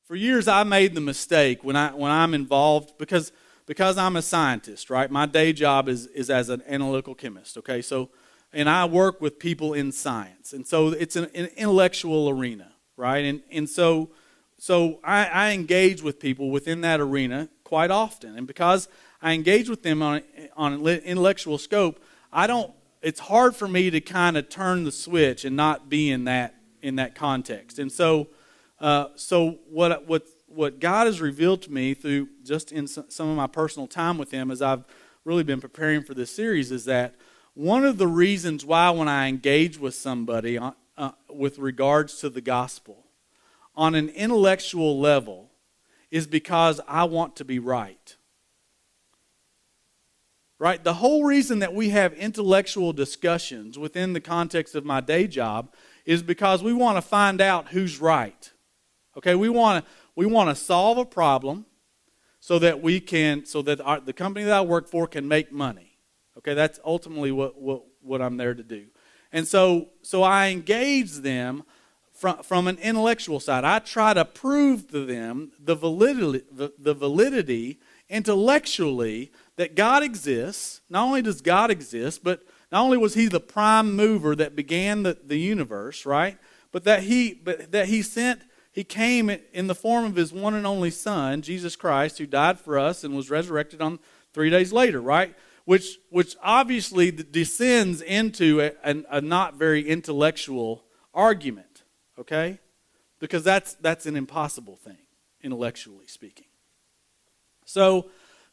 For years, I made the mistake when I'm involved because I'm a scientist, right? My day job is as an analytical chemist. Okay, and I work with people in science, and so it's an intellectual arena, right? And so I engage with people within that arena quite often, and because I engage with them on an intellectual scope, it's hard for me to kind of turn the switch and not be in that context. And so what God has revealed to me through just in some of my personal time with Him as I've really been preparing for this series is that one of the reasons why when I engage with somebody with regards to the gospel on an intellectual level is because I want to be right. Right? The whole reason that we have intellectual discussions within the context of my day job is because we want to find out who's right. Okay, we want to solve a problem so that the company that I work for can make money. Okay, that's ultimately what I'm there to do. And so I engage them from an intellectual side. I try to prove to them the validity intellectually that God exists. Not only does God exist, but not only was He the prime mover that began the universe, right? But that He came in the form of His one and only Son, Jesus Christ, who died for us and was resurrected on 3 days later, right? Which obviously descends into a not very intellectual argument, okay? Because that's an impossible thing, intellectually speaking. So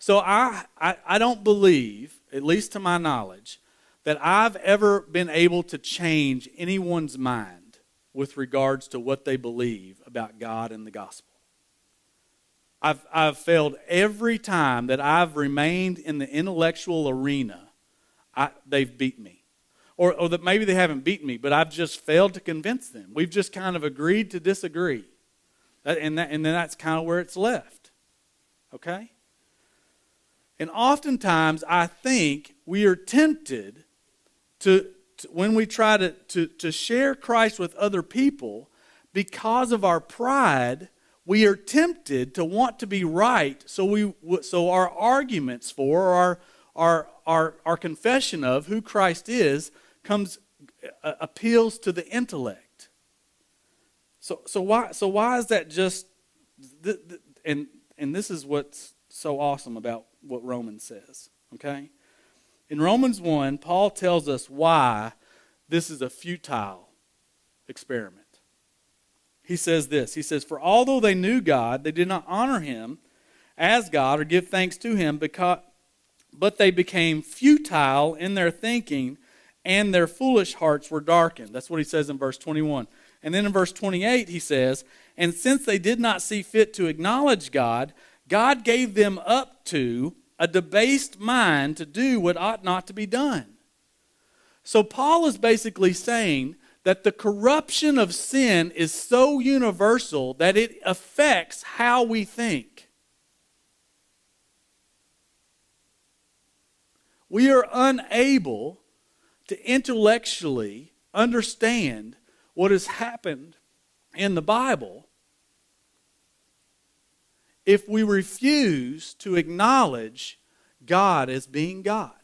I don't believe, at least to my knowledge, that I've ever been able to change anyone's mind with regards to what they believe about God and the gospel. I've failed every time that I've remained in the intellectual arena. They've beat me. Or that maybe they haven't beaten me, but I've just failed to convince them. We've just kind of agreed to disagree. And then that's kind of where it's left. Okay? And oftentimes I think we are tempted to when we try to share Christ with other people, because of our pride, we are tempted to want to be right. So our arguments for our confession of who Christ is appeals to the intellect. So why is that just? And this is what's so awesome about what Romans says. Okay. In Romans 1, Paul tells us why this is a futile experiment. He says this. He says, "For although they knew God, they did not honor Him as God or give thanks to Him, but they became futile in their thinking, and their foolish hearts were darkened." That's what he says in verse 21. And then in verse 28 he says, "And since they did not see fit to acknowledge God, God gave them up to a debased mind to do what ought not to be done." So Paul is basically saying that the corruption of sin is so universal that it affects how we think. We are unable to intellectually understand what has happened in the Bible if we refuse to acknowledge God as being God.